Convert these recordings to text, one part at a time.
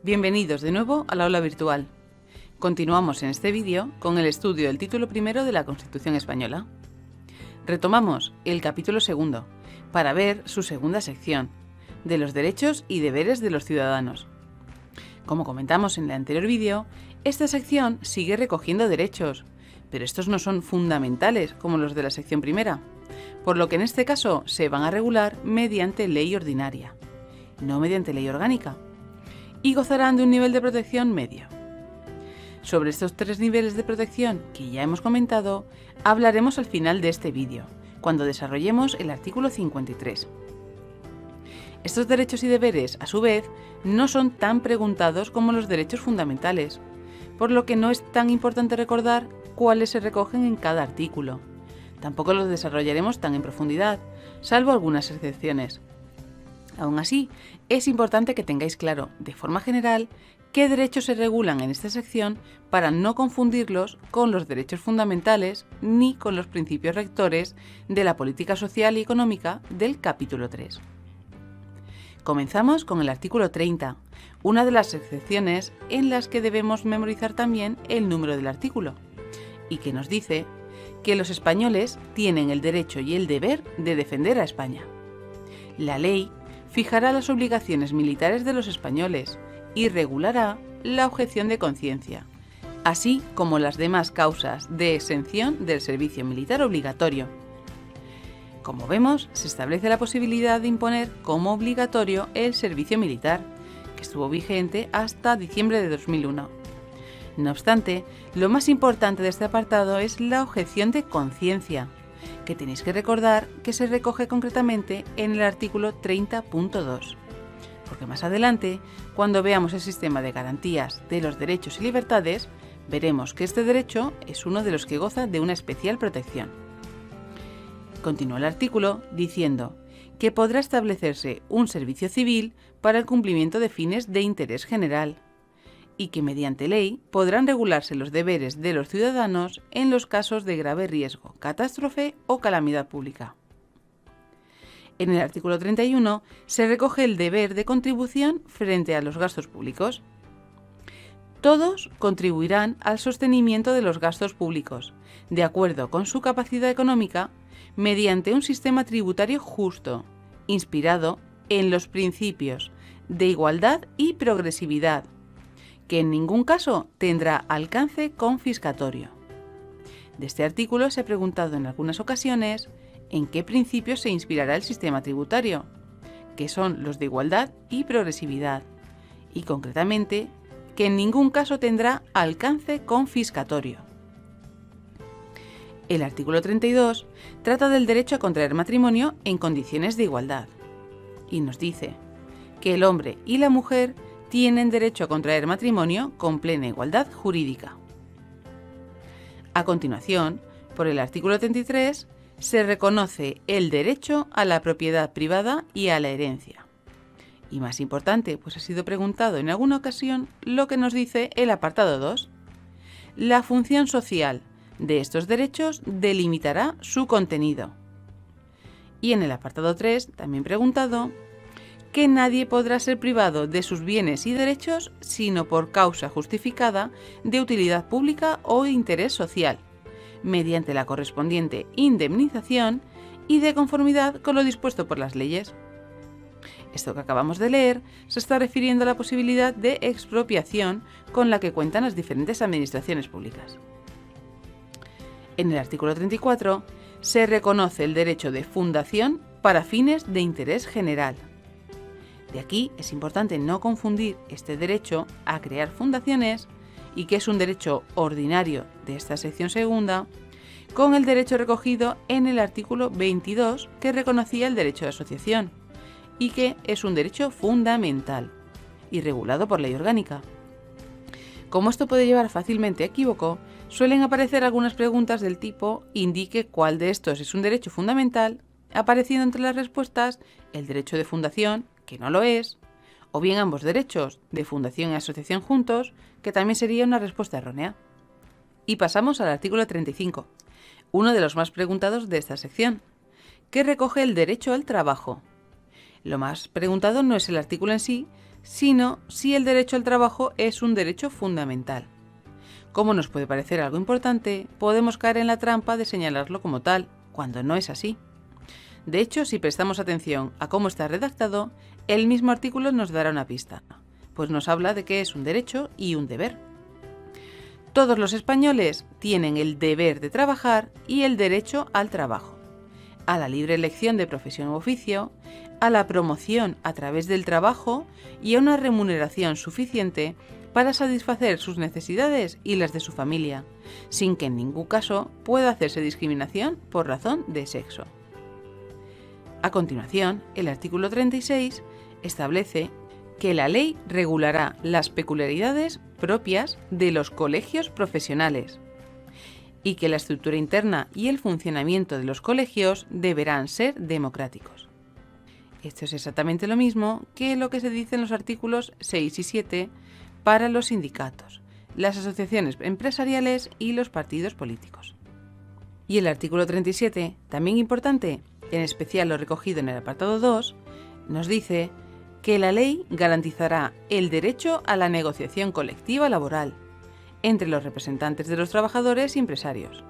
Bienvenidos de nuevo al aula virtual. Continuamos en este vídeo con el estudio del título primero de la Constitución Española. Retomamos el capítulo segundo para ver su segunda sección, de los derechos y deberes de los ciudadanos. Como comentamos en el anterior vídeo, esta sección sigue recogiendo derechos, pero estos no son fundamentales como los de la sección primera, por lo que en este caso se van a regular mediante ley ordinaria, no mediante ley orgánica, y gozarán de un nivel de protección medio. Sobre estos tres niveles de protección que ya hemos comentado, hablaremos al final de este vídeo, cuando desarrollemos el artículo 53. Estos derechos y deberes, a su vez, no son tan preguntados como los derechos fundamentales, por lo que no es tan importante recordar cuáles se recogen en cada artículo. Tampoco los desarrollaremos tan en profundidad, salvo algunas excepciones. Aún así, es importante que tengáis claro, de forma general, qué derechos se regulan en esta sección para no confundirlos con los derechos fundamentales ni con los principios rectores de la política social y económica del capítulo 3. Comenzamos con el artículo 30, una de las excepciones en las que debemos memorizar también el número del artículo, y que nos dice que los españoles tienen el derecho y el deber de defender a España. La ley fijará las obligaciones militares de los españoles y regulará la objeción de conciencia, así como las demás causas de exención del servicio militar obligatorio. Como vemos, se establece la posibilidad de imponer como obligatorio el servicio militar, que estuvo vigente hasta diciembre de 2001. No obstante, lo más importante de este apartado es la objeción de conciencia, que tenéis que recordar que se recoge concretamente en el artículo 30.2, porque más adelante, cuando veamos el sistema de garantías de los derechos y libertades, veremos que este derecho es uno de los que goza de una especial protección. Continúa el artículo diciendo que podrá establecerse un servicio civil para el cumplimiento de fines de interés general, y que mediante ley podrán regularse los deberes de los ciudadanos en los casos de grave riesgo, catástrofe o calamidad pública. En el artículo 31 se recoge el deber de contribución frente a los gastos públicos. Todos contribuirán al sostenimiento de los gastos públicos, de acuerdo con su capacidad económica, mediante un sistema tributario justo, inspirado en los principios de igualdad y progresividad, que en ningún caso tendrá alcance confiscatorio. De este artículo se ha preguntado en algunas ocasiones en qué principios se inspirará el sistema tributario, que son los de igualdad y progresividad, y concretamente que en ningún caso tendrá alcance confiscatorio. El artículo 32 trata del derecho a contraer matrimonio en condiciones de igualdad, y nos dice que el hombre y la mujer tienen derecho a contraer matrimonio con plena igualdad jurídica. A continuación, por el artículo 33, se reconoce el derecho a la propiedad privada y a la herencia. Y más importante, pues ha sido preguntado en alguna ocasión lo que nos dice el apartado 2. La función social de estos derechos delimitará su contenido. Y en el apartado 3, también preguntado, que nadie podrá ser privado de sus bienes y derechos sino por causa justificada de utilidad pública o interés social, mediante la correspondiente indemnización y de conformidad con lo dispuesto por las leyes. Esto que acabamos de leer se está refiriendo a la posibilidad de expropiación con la que cuentan las diferentes administraciones públicas. En el artículo 34 se reconoce el derecho de fundación para fines de interés general. De aquí es importante no confundir este derecho a crear fundaciones, y que es un derecho ordinario de esta sección segunda, con el derecho recogido en el artículo 22, que reconocía el derecho de asociación, y que es un derecho fundamental y regulado por ley orgánica. Como esto puede llevar fácilmente a equívoco, suelen aparecer algunas preguntas del tipo indique cuál de estos es un derecho fundamental, apareciendo entre las respuestas el derecho de fundación, que no lo es, o bien ambos derechos, de fundación y asociación juntos, que también sería una respuesta errónea. Y pasamos al artículo 35, uno de los más preguntados de esta sección, que recoge el derecho al trabajo. Lo más preguntado no es el artículo en sí, sino si el derecho al trabajo es un derecho fundamental. Como nos puede parecer algo importante, podemos caer en la trampa de señalarlo como tal, cuando no es así. De hecho, si prestamos atención a cómo está redactado, el mismo artículo nos dará una pista, pues nos habla de que es un derecho y un deber. Todos los españoles tienen el deber de trabajar y el derecho al trabajo, a la libre elección de profesión u oficio, a la promoción a través del trabajo y a una remuneración suficiente para satisfacer sus necesidades y las de su familia, sin que en ningún caso pueda hacerse discriminación por razón de sexo. A continuación, el artículo 36 establece que la ley regulará las peculiaridades propias de los colegios profesionales y que la estructura interna y el funcionamiento de los colegios deberán ser democráticos. Esto es exactamente lo mismo que lo que se dice en los artículos 6 y 7 para los sindicatos, las asociaciones empresariales y los partidos políticos. Y el artículo 37, también importante, en especial lo recogido en el apartado 2, nos dice que la ley garantizará el derecho a la negociación colectiva laboral entre los representantes de los trabajadores y empresarios,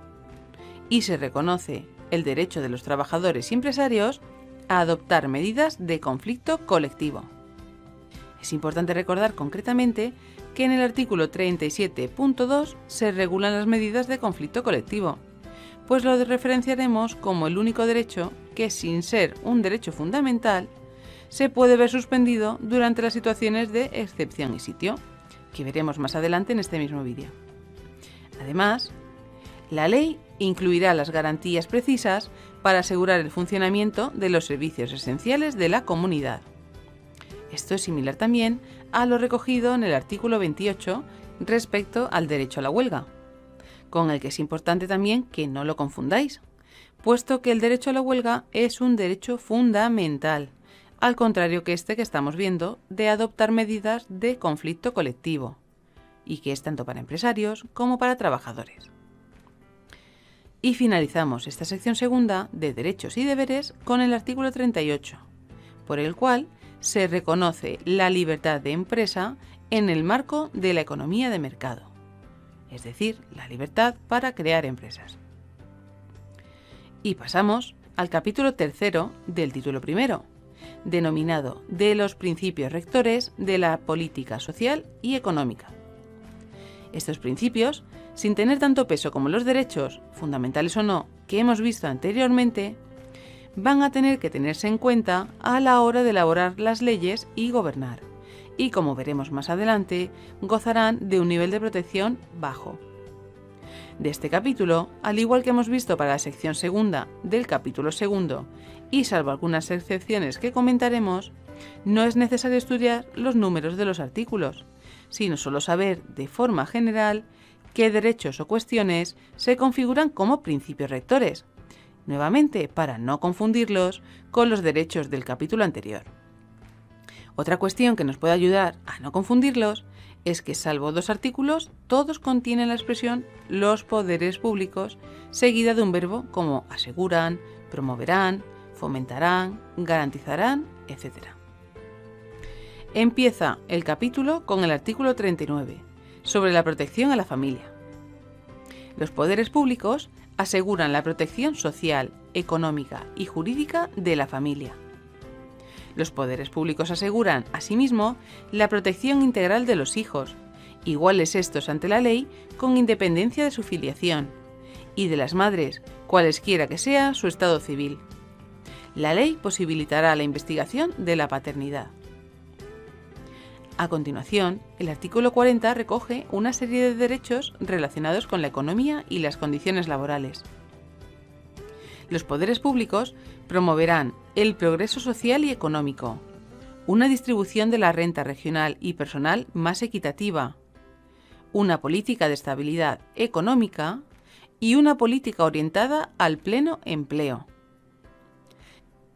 y se reconoce el derecho de los trabajadores y empresarios a adoptar medidas de conflicto colectivo. Es importante recordar concretamente que en el artículo 37.2 se regulan las medidas de conflicto colectivo, pues lo referenciaremos como el único derecho que, sin ser un derecho fundamental, se puede ver suspendido durante las situaciones de excepción y sitio, que veremos más adelante en este mismo vídeo. Además, la ley incluirá las garantías precisas para asegurar el funcionamiento de los servicios esenciales de la comunidad. Esto es similar también a lo recogido en el artículo 28 respecto al derecho a la huelga, con el que es importante también que no lo confundáis, puesto que el derecho a la huelga es un derecho fundamental, al contrario que este que estamos viendo de adoptar medidas de conflicto colectivo, y que es tanto para empresarios como para trabajadores. Y finalizamos esta sección segunda de derechos y deberes con el artículo 38, por el cual se reconoce la libertad de empresa en el marco de la economía de mercado, es decir, la libertad para crear empresas. Y pasamos al capítulo tercero del título primero, denominado de los principios rectores de la política social y económica. Estos principios, sin tener tanto peso como los derechos, fundamentales o no, que hemos visto anteriormente, van a tener que tenerse en cuenta a la hora de elaborar las leyes y gobernar, y como veremos más adelante, gozarán de un nivel de protección bajo. De este capítulo, al igual que hemos visto para la sección segunda del capítulo segundo, y salvo algunas excepciones que comentaremos, no es necesario estudiar los números de los artículos, sino solo saber de forma general qué derechos o cuestiones se configuran como principios rectores, nuevamente para no confundirlos con los derechos del capítulo anterior. Otra cuestión que nos puede ayudar a no confundirlos es que, salvo dos artículos, todos contienen la expresión los poderes públicos, seguida de un verbo como aseguran, promoverán, fomentarán, garantizarán, etc. Empieza el capítulo con el artículo 39, sobre la protección a la familia. Los poderes públicos aseguran la protección social, económica y jurídica de la familia. Los poderes públicos aseguran, asimismo, la protección integral de los hijos, iguales estos ante la ley con independencia de su filiación, y de las madres, cualesquiera que sea su estado civil. La ley posibilitará la investigación de la paternidad. A continuación, el artículo 40 recoge una serie de derechos relacionados con la economía y las condiciones laborales. Los poderes públicos promoverán el progreso social y económico, una distribución de la renta regional y personal más equitativa, una política de estabilidad económica y una política orientada al pleno empleo.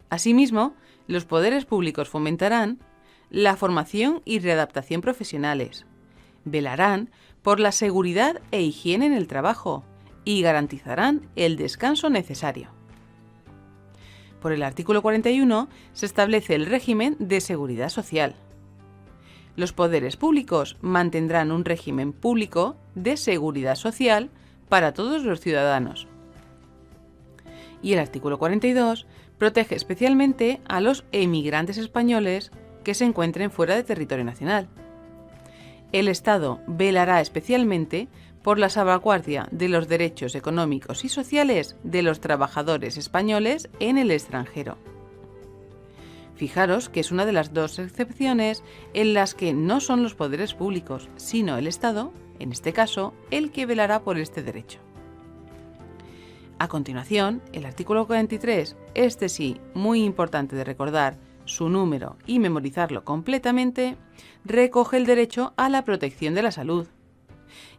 Asimismo, los poderes públicos fomentarán la formación y readaptación profesionales, velarán por la seguridad e higiene en el trabajo y garantizarán el descanso necesario. Por el artículo 41 se establece el régimen de seguridad social. Los poderes públicos mantendrán un régimen público de seguridad social para todos los ciudadanos. Y el artículo 42 protege especialmente a los emigrantes españoles que se encuentren fuera de territorio nacional. El Estado velará especialmente por la salvaguardia de los derechos económicos y sociales de los trabajadores españoles en el extranjero. Fijaros que es una de las dos excepciones en las que no son los poderes públicos, sino el Estado, en este caso, el que velará por este derecho. A continuación, el artículo 43, este sí, muy importante de recordar su número y memorizarlo completamente, recoge el derecho a la protección de la salud.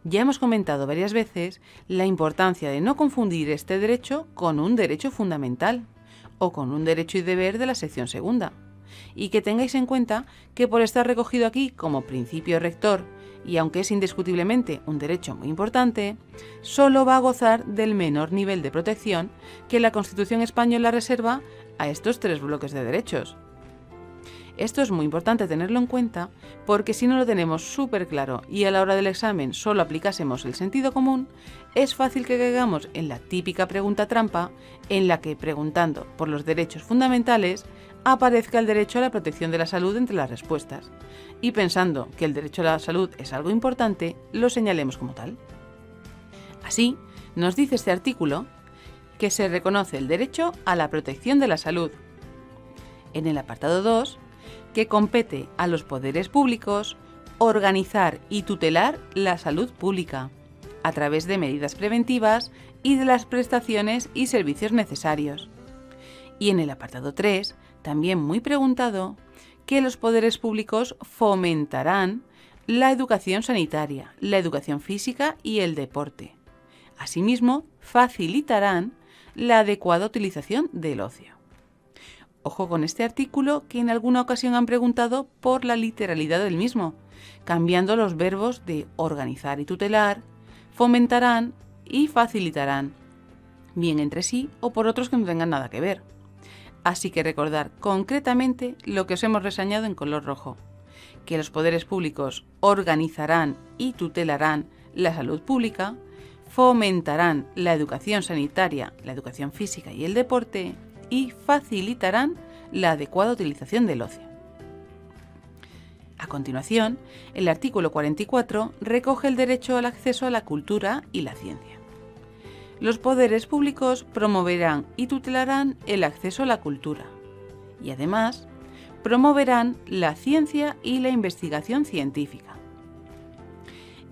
Ya hemos comentado varias veces la importancia de no confundir este derecho con un derecho fundamental o con un derecho y deber de la sección segunda, y que tengáis en cuenta que por estar recogido aquí como principio rector, y aunque es indiscutiblemente un derecho muy importante, solo va a gozar del menor nivel de protección que la Constitución española reserva a estos tres bloques de derechos. Esto es muy importante tenerlo en cuenta porque si no lo tenemos súper claro y a la hora del examen solo aplicásemos el sentido común, es fácil que caigamos en la típica pregunta trampa en la que, preguntando por los derechos fundamentales, aparezca el derecho a la protección de la salud entre las respuestas, y pensando que el derecho a la salud es algo importante, lo señalemos como tal. Así, nos dice este artículo que se reconoce el derecho a la protección de la salud. En el apartado 2, que compete a los poderes públicos organizar y tutelar la salud pública a través de medidas preventivas y de las prestaciones y servicios necesarios. Y en el apartado 3, también muy preguntado, que los poderes públicos fomentarán la educación sanitaria, la educación física y el deporte. Asimismo, facilitarán la adecuada utilización del ocio. Ojo con este artículo que en alguna ocasión han preguntado por la literalidad del mismo, cambiando los verbos de organizar y tutelar, fomentarán y facilitarán, bien entre sí o por otros que no tengan nada que ver. Así que recordar concretamente lo que os hemos reseñado en color rojo, que los poderes públicos organizarán y tutelarán la salud pública, fomentarán la educación sanitaria, la educación física y el deporte, y facilitarán la adecuada utilización del ocio. A continuación, el artículo 44 recoge el derecho al acceso a la cultura y la ciencia. Los poderes públicos promoverán y tutelarán el acceso a la cultura y además promoverán la ciencia y la investigación científica.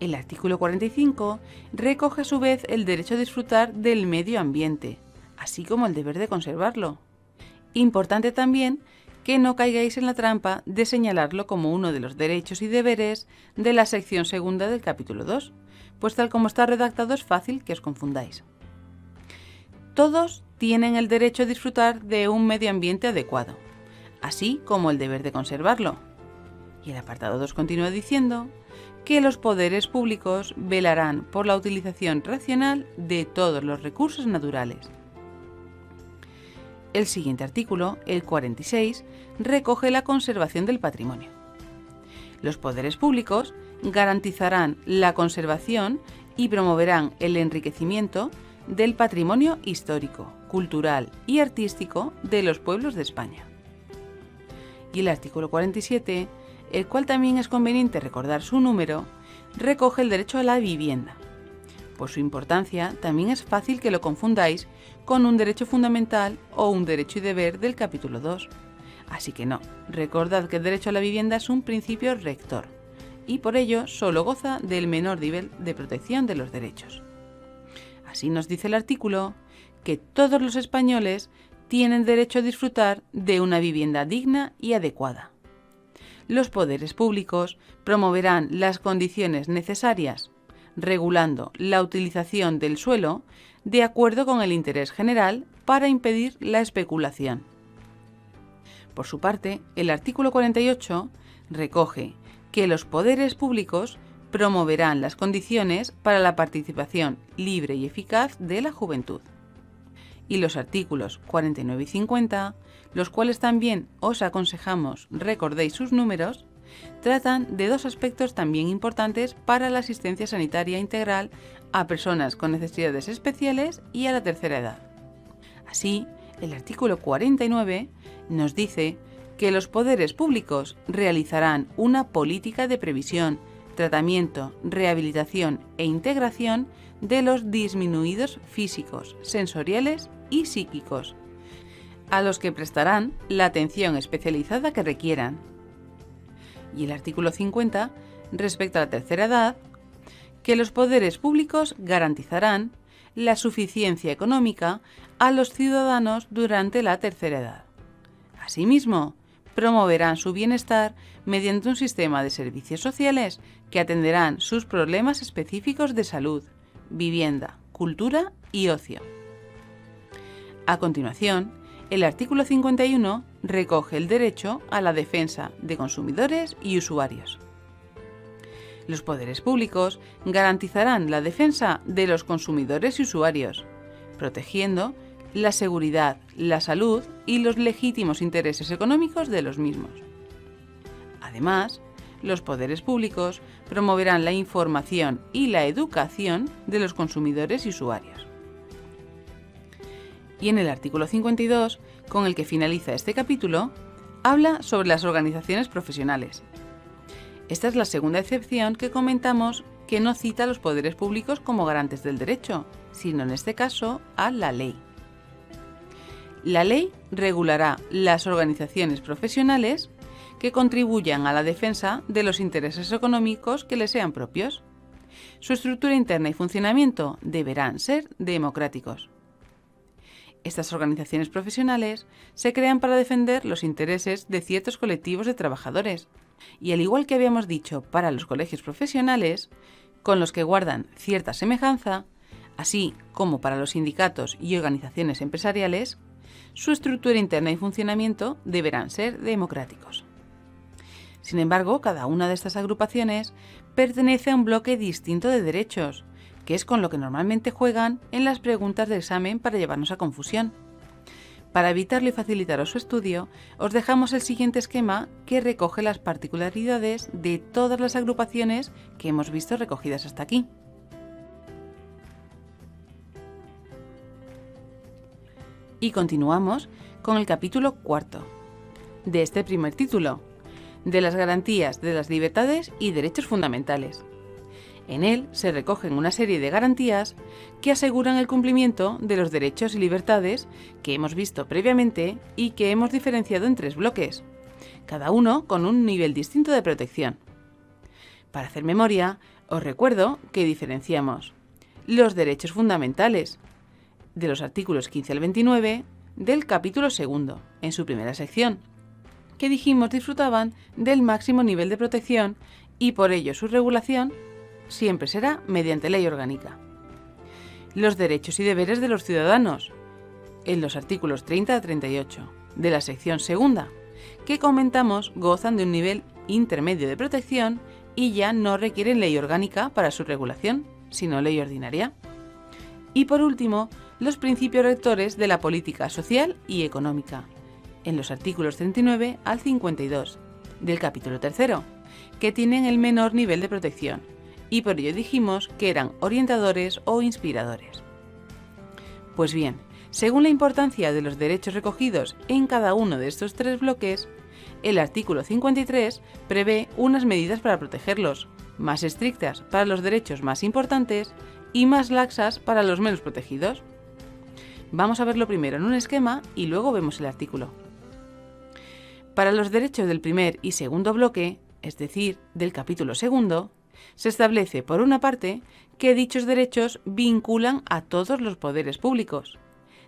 El artículo 45 recoge a su vez el derecho a disfrutar del medio ambiente, así como el deber de conservarlo. Importante también que no caigáis en la trampa de señalarlo como uno de los derechos y deberes de la sección segunda del capítulo 2, pues tal como está redactado es fácil que os confundáis. Todos tienen el derecho a disfrutar de un medio ambiente adecuado, así como el deber de conservarlo. Y el apartado 2 continúa diciendo que los poderes públicos velarán por la utilización racional de todos los recursos naturales. El siguiente artículo, el 46, recoge la conservación del patrimonio. Los poderes públicos garantizarán la conservación y promoverán el enriquecimiento del patrimonio histórico, cultural y artístico de los pueblos de España. Y el artículo 47, el cual también es conveniente recordar su número, recoge el derecho a la vivienda. Por su importancia, también es fácil que lo confundáis con un derecho fundamental o un derecho y deber del capítulo 2. Así que no, recordad que el derecho a la vivienda es un principio rector y por ello solo goza del menor nivel de protección de los derechos. Así nos dice el artículo que todos los españoles tienen derecho a disfrutar de una vivienda digna y adecuada. Los poderes públicos promoverán las condiciones necesarias, regulando la utilización del suelo de acuerdo con el interés general para impedir la especulación. Por su parte, el artículo 48 recoge que los poderes públicos promoverán las condiciones para la participación libre y eficaz de la juventud. Y los artículos 49 y 50, los cuales también os aconsejamos recordéis sus números, tratan de dos aspectos también importantes para la asistencia sanitaria integral a personas con necesidades especiales y a la tercera edad. Así, el artículo 49 nos dice que los poderes públicos realizarán una política de previsión, tratamiento, rehabilitación e integración de los disminuidos físicos, sensoriales y psíquicos, a los que prestarán la atención especializada que requieran. Y el artículo 50, respecto a la tercera edad, que los poderes públicos garantizarán la suficiencia económica a los ciudadanos durante la tercera edad. Asimismo, promoverán su bienestar mediante un sistema de servicios sociales que atenderán sus problemas específicos de salud, vivienda, cultura y ocio. A continuación, el artículo 51 recoge el derecho a la defensa de consumidores y usuarios. Los poderes públicos garantizarán la defensa de los consumidores y usuarios, protegiendo la seguridad, la salud y los legítimos intereses económicos de los mismos. Además, los poderes públicos promoverán la información y la educación de los consumidores y usuarios. Y en el artículo 52, con el que finaliza este capítulo, habla sobre las organizaciones profesionales. Esta es la segunda excepción que comentamos que no cita a los poderes públicos como garantes del derecho, sino en este caso a la ley. La ley regulará las organizaciones profesionales que contribuyan a la defensa de los intereses económicos que les sean propios. Su estructura interna y funcionamiento deberán ser democráticos. Estas organizaciones profesionales se crean para defender los intereses de ciertos colectivos de trabajadores y, al igual que habíamos dicho para los colegios profesionales, con los que guardan cierta semejanza, así como para los sindicatos y organizaciones empresariales, su estructura interna y funcionamiento deberán ser democráticos. Sin embargo, cada una de estas agrupaciones pertenece a un bloque distinto de derechos, que es con lo que normalmente juegan en las preguntas de examen para llevarnos a confusión. Para evitarlo y facilitaros su estudio, os dejamos el siguiente esquema que recoge las particularidades de todas las agrupaciones que hemos visto recogidas hasta aquí. Y continuamos con el capítulo cuarto de este primer título, de las garantías de las libertades y derechos fundamentales. En él se recogen una serie de garantías que aseguran el cumplimiento de los derechos y libertades que hemos visto previamente y que hemos diferenciado en tres bloques, cada uno con un nivel distinto de protección. Para hacer memoria, os recuerdo que diferenciamos los derechos fundamentales de los artículos 15 al 29 del capítulo segundo, en su primera sección, que dijimos disfrutaban del máximo nivel de protección y por ello su regulación siempre será mediante ley orgánica. Los derechos y deberes de los ciudadanos, en los artículos 30 a 38 de la sección segunda, que comentamos gozan de un nivel intermedio de protección y ya no requieren ley orgánica para su regulación, sino ley ordinaria. Y por último, los principios rectores de la política social y económica, en los artículos 39 al 52 del capítulo tercero, que tienen el menor nivel de protección, y por ello dijimos que eran orientadores o inspiradores. Pues bien, según la importancia de los derechos recogidos en cada uno de estos tres bloques, el artículo 53 prevé unas medidas para protegerlos, más estrictas para los derechos más importantes y más laxas para los menos protegidos. Vamos a verlo primero en un esquema y luego vemos el artículo. Para los derechos del primer y segundo bloque, es decir, del capítulo segundo, se establece, por una parte, que dichos derechos vinculan a todos los poderes públicos,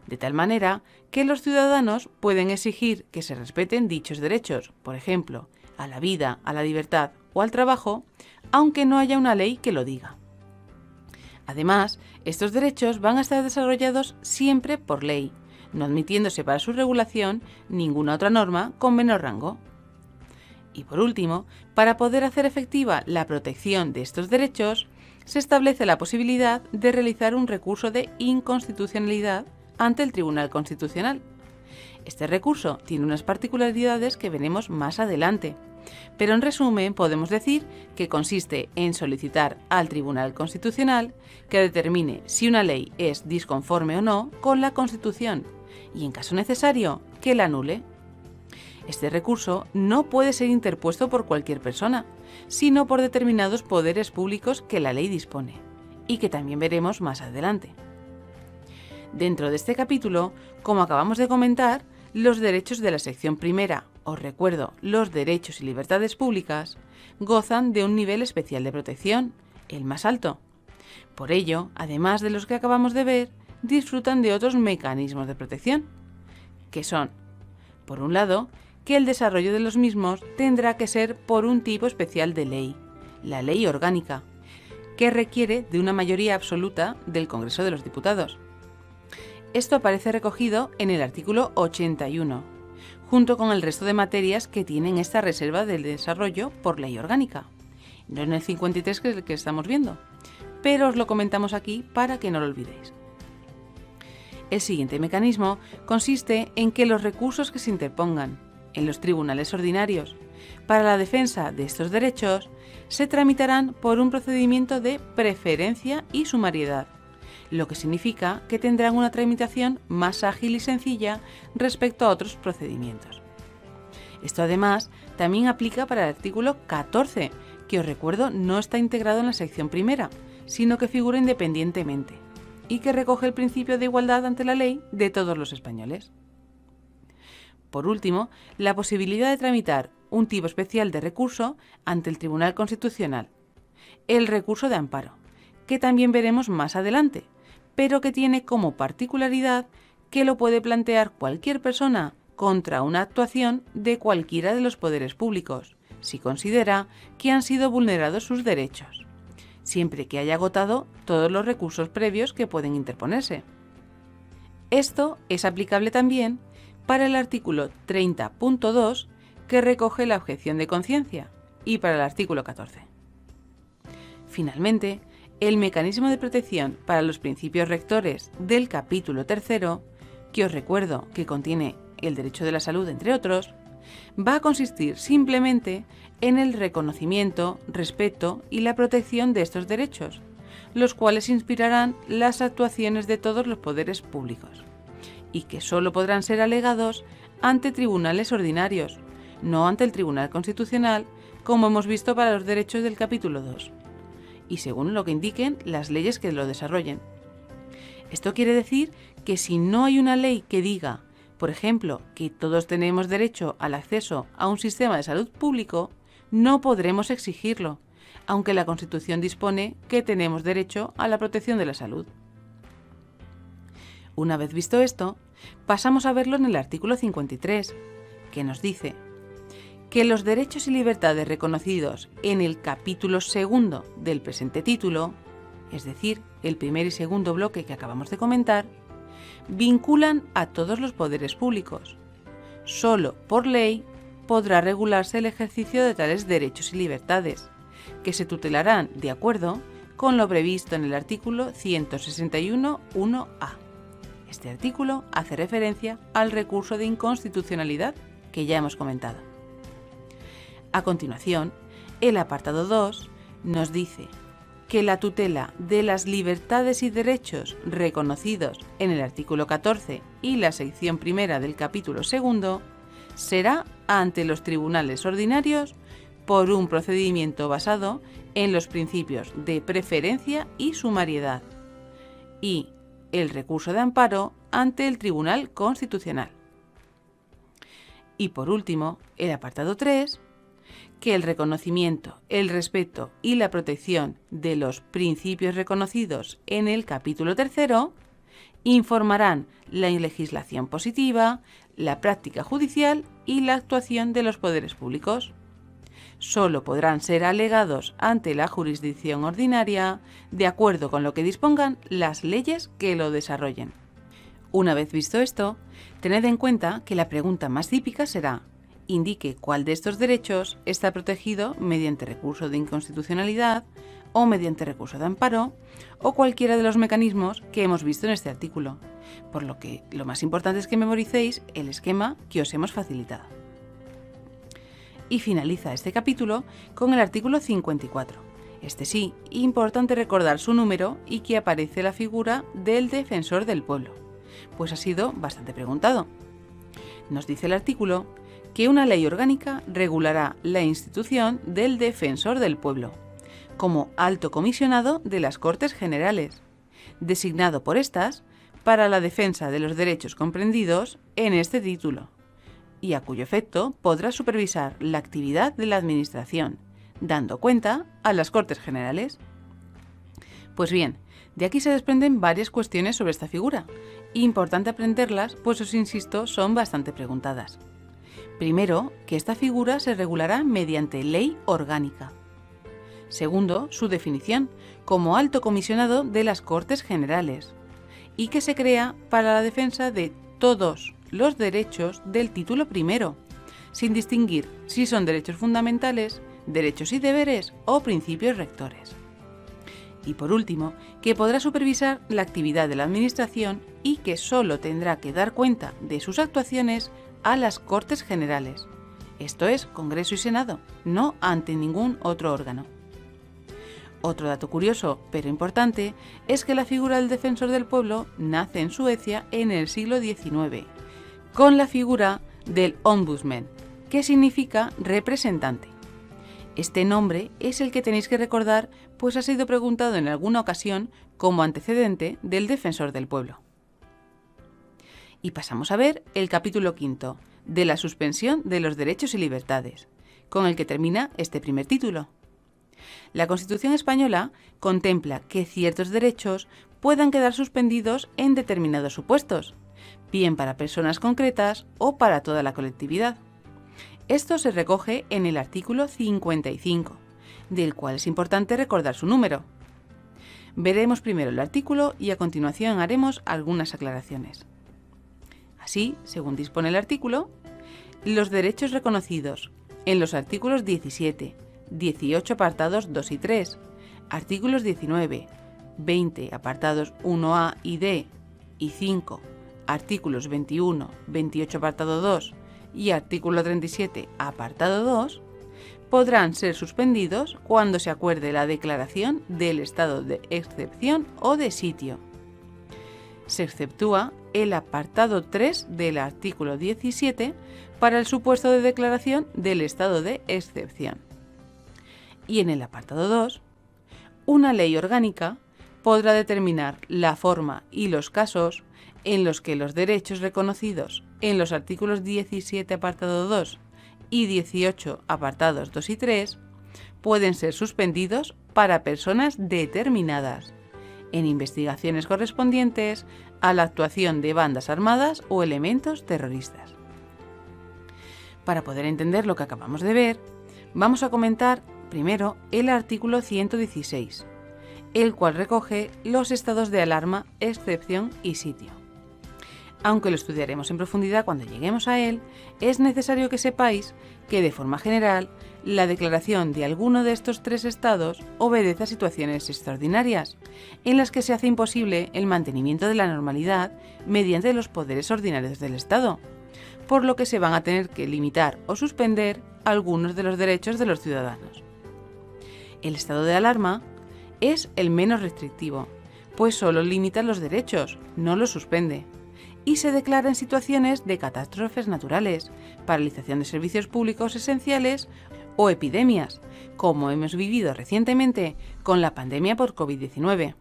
de tal manera que los ciudadanos pueden exigir que se respeten dichos derechos, por ejemplo, a la vida, a la libertad o al trabajo, aunque no haya una ley que lo diga. Además, estos derechos van a estar desarrollados siempre por ley, no admitiéndose para su regulación ninguna otra norma con menor rango. Y por último, para poder hacer efectiva la protección de estos derechos, se establece la posibilidad de realizar un recurso de inconstitucionalidad ante el Tribunal Constitucional. Este recurso tiene unas particularidades que veremos más adelante, Pero en resumen podemos decir que consiste en solicitar al Tribunal Constitucional que determine si una ley es disconforme o no con la Constitución y, en caso necesario, que la anule. Este recurso no puede ser interpuesto por cualquier persona, sino por determinados poderes públicos que la ley dispone, y que también veremos más adelante. Dentro de este capítulo, como acabamos de comentar, los derechos de la sección primera, os recuerdo, los derechos y libertades públicas, gozan de un nivel especial de protección, el más alto. Por ello, además de los que acabamos de ver, disfrutan de otros mecanismos de protección, que son, por un lado, que el desarrollo de los mismos tendrá que ser por un tipo especial de ley, la ley orgánica, que requiere de una mayoría absoluta del Congreso de los Diputados. Esto aparece recogido en el artículo 81, junto con el resto de materias que tienen esta reserva del desarrollo por ley orgánica. No en el 53 que estamos viendo, pero os lo comentamos aquí para que no lo olvidéis. El siguiente mecanismo consiste en que los recursos que se interpongan en los tribunales ordinarios para la defensa de estos derechos se tramitarán por un procedimiento de preferencia y sumariedad, lo que significa que tendrán una tramitación más ágil y sencilla respecto a otros procedimientos. Esto además también aplica para el artículo 14, que os recuerdo no está integrado en la sección primera, sino que figura independientemente, y que recoge el principio de igualdad ante la ley de todos los españoles. Por último, la posibilidad de tramitar un tipo especial de recurso ante el Tribunal Constitucional, el recurso de amparo, que también veremos más adelante, pero que tiene como particularidad que lo puede plantear cualquier persona contra una actuación de cualquiera de los poderes públicos, si considera que han sido vulnerados sus derechos, siempre que haya agotado todos los recursos previos que pueden interponerse. Esto es aplicable también para el artículo 30.2, que recoge la objeción de conciencia, y para el artículo 14. Finalmente, el mecanismo de protección para los principios rectores del capítulo 3, que os recuerdo que contiene el derecho de la salud, entre otros, va a consistir simplemente en el reconocimiento, respeto y la protección de estos derechos, los cuales inspirarán las actuaciones de todos los poderes públicos, y que solo podrán ser alegados ante tribunales ordinarios, no ante el Tribunal Constitucional, como hemos visto para los derechos del capítulo 2, y según lo que indiquen las leyes que lo desarrollen. Esto quiere decir que si no hay una ley que diga, por ejemplo, que todos tenemos derecho al acceso a un sistema de salud público, no podremos exigirlo, aunque la Constitución dispone que tenemos derecho a la protección de la salud. Una vez visto esto, pasamos a verlo en el artículo 53, que nos dice que los derechos y libertades reconocidos en el capítulo 2 del presente título, es decir, el primer y segundo bloque que acabamos de comentar, vinculan a todos los poderes públicos. Solo por ley podrá regularse el ejercicio de tales derechos y libertades, que se tutelarán de acuerdo con lo previsto en el artículo 161.1a. Este artículo hace referencia al recurso de inconstitucionalidad que ya hemos comentado. A continuación, el apartado 2 nos dice que la tutela de las libertades y derechos reconocidos en el artículo 14 y la sección primera del capítulo 2 será ante los tribunales ordinarios por un procedimiento basado en los principios de preferencia y sumariedad, y el recurso de amparo ante el Tribunal Constitucional. Y por último, el apartado 3, que el reconocimiento, el respeto y la protección de los principios reconocidos en el capítulo 3 informarán la legislación positiva, la práctica judicial y la actuación de los poderes públicos. Solo podrán ser alegados ante la jurisdicción ordinaria de acuerdo con lo que dispongan las leyes que lo desarrollen. Una vez visto esto, tened en cuenta que la pregunta más típica será: indique cuál de estos derechos está protegido mediante recurso de inconstitucionalidad o mediante recurso de amparo, o cualquiera de los mecanismos que hemos visto en este artículo, por lo que lo más importante es que memoricéis el esquema que os hemos facilitado. Y finaliza este capítulo con el artículo 54. Este sí, importante recordar su número y que aparece la figura del defensor del pueblo, pues ha sido bastante preguntado. Nos dice el artículo que una ley orgánica regulará la institución del defensor del pueblo, como alto comisionado de las Cortes Generales, designado por estas para la defensa de los derechos comprendidos en este título, y a cuyo efecto podrá supervisar la actividad de la Administración, dando cuenta a las Cortes Generales. Pues bien, de aquí se desprenden varias cuestiones sobre esta figura. Importante aprenderlas, pues os insisto, son bastante preguntadas. Primero, que esta figura se regulará mediante ley orgánica. Segundo, su definición, como alto comisionado de las Cortes Generales, y que se crea para la defensa de todos los derechos del título primero, sin distinguir si son derechos fundamentales, derechos y deberes o principios rectores. Y por último, que podrá supervisar la actividad de la Administración y que solo tendrá que dar cuenta de sus actuaciones a las Cortes Generales, esto es, Congreso y Senado, no ante ningún otro órgano. Otro dato curioso, pero importante, es que la figura del defensor del pueblo nace en Suecia en el siglo XIX, con la figura del Ombudsman, que significa representante. Este nombre es el que tenéis que recordar, pues ha sido preguntado en alguna ocasión como antecedente del defensor del pueblo. Y pasamos a ver el capítulo 5, de la suspensión de los derechos y libertades, con el que termina este primer título. La Constitución española contempla que ciertos derechos puedan quedar suspendidos en determinados supuestos, bien para personas concretas o para toda la colectividad. Esto se recoge en el artículo 55, del cual es importante recordar su número. Veremos primero el artículo y a continuación haremos algunas aclaraciones. Así, según dispone el artículo, los derechos reconocidos en los artículos 17, 18 apartados 2 y 3, artículos 19, 20 apartados 1a y d y 5, artículos 21, 28 apartado 2 y artículo 37 apartado 2, podrán ser suspendidos cuando se acuerde la declaración del estado de excepción o de sitio. Se exceptúa el apartado 3 del artículo 17 para el supuesto de declaración del estado de excepción. Y en el apartado 2, una ley orgánica podrá determinar la forma y los casos en los que los derechos reconocidos en los artículos 17 apartado 2 y 18 apartados 2 y 3 pueden ser suspendidos para personas determinadas, en investigaciones correspondientes a la actuación de bandas armadas o elementos terroristas. Para poder entender lo que acabamos de ver, vamos a comentar primero el artículo 116, el cual recoge los estados de alarma, excepción y sitio. Aunque lo estudiaremos en profundidad cuando lleguemos a él, es necesario que sepáis que, de forma general, la declaración de alguno de estos tres estados obedece a situaciones extraordinarias, en las que se hace imposible el mantenimiento de la normalidad mediante los poderes ordinarios del Estado, por lo que se van a tener que limitar o suspender algunos de los derechos de los ciudadanos. El estado de alarma es el menos restrictivo, pues solo limita los derechos, no los suspende, y se declara en situaciones de catástrofes naturales, paralización de servicios públicos esenciales o epidemias, como hemos vivido recientemente con la pandemia por COVID-19.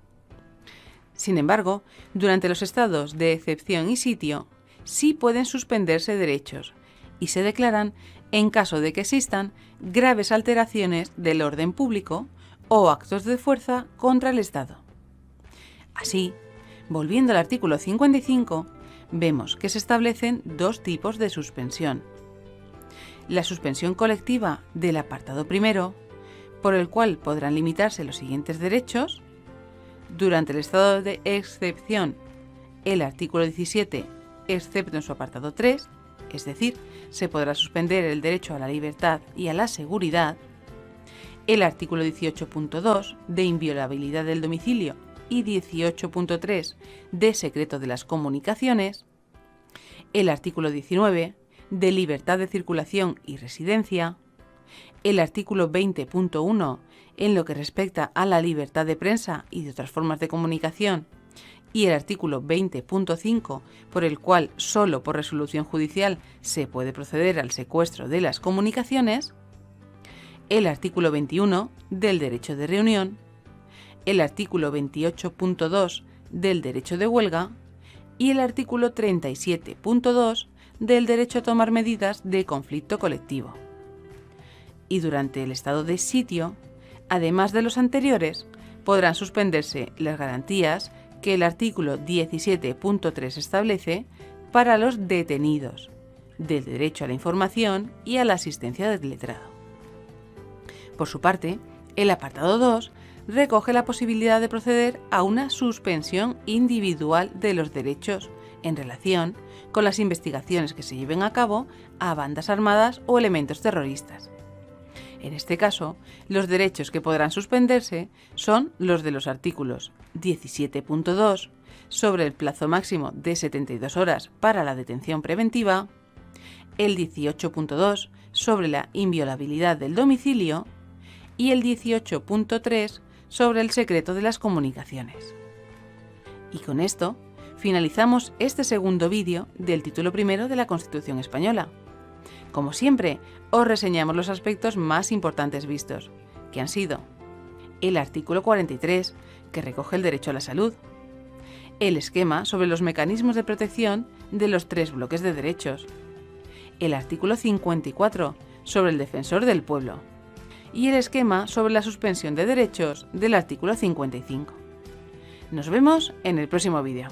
Sin embargo, durante los estados de excepción y sitio, sí pueden suspenderse derechos y se declaran en caso de que existan graves alteraciones del orden público o actos de fuerza contra el Estado. Así, volviendo al artículo 55, vemos que se establecen dos tipos de suspensión. La suspensión colectiva del apartado primero, por el cual podrán limitarse los siguientes derechos. Durante el estado de excepción, el artículo 17, excepto en su apartado 3, es decir, se podrá suspender el derecho a la libertad y a la seguridad. El artículo 18.2 de inviolabilidad del domicilio y 18.3 de secreto de las comunicaciones, el artículo 19 de libertad de circulación y residencia, el artículo 20.1 en lo que respecta a la libertad de prensa y de otras formas de comunicación, y el artículo 20.5 por el cual solo por resolución judicial se puede proceder al secuestro de las comunicaciones, el artículo 21 del derecho de reunión, el artículo 28.2 del derecho de huelga y el artículo 37.2 del derecho a tomar medidas de conflicto colectivo. Y durante el estado de sitio, además de los anteriores, podrán suspenderse las garantías que el artículo 17.3 establece para los detenidos, del derecho a la información y a la asistencia del letrado. Por su parte, el apartado 2 recoge la posibilidad de proceder a una suspensión individual de los derechos en relación con las investigaciones que se lleven a cabo a bandas armadas o elementos terroristas. En este caso, los derechos que podrán suspenderse son los de los artículos 17.2 sobre el plazo máximo de 72 horas para la detención preventiva, el 18.2 sobre la inviolabilidad del domicilio y el 18.3 sobre el secreto de las comunicaciones. Y con esto finalizamos este segundo vídeo del título primero de la Constitución Española. Como siempre, os reseñamos los aspectos más importantes vistos, que han sido el artículo 43, que recoge el derecho a la salud, el esquema sobre los mecanismos de protección de los 3 bloques de derechos, el artículo 54, sobre el defensor del pueblo, y el esquema sobre la suspensión de derechos del artículo 55. Nos vemos en el próximo vídeo.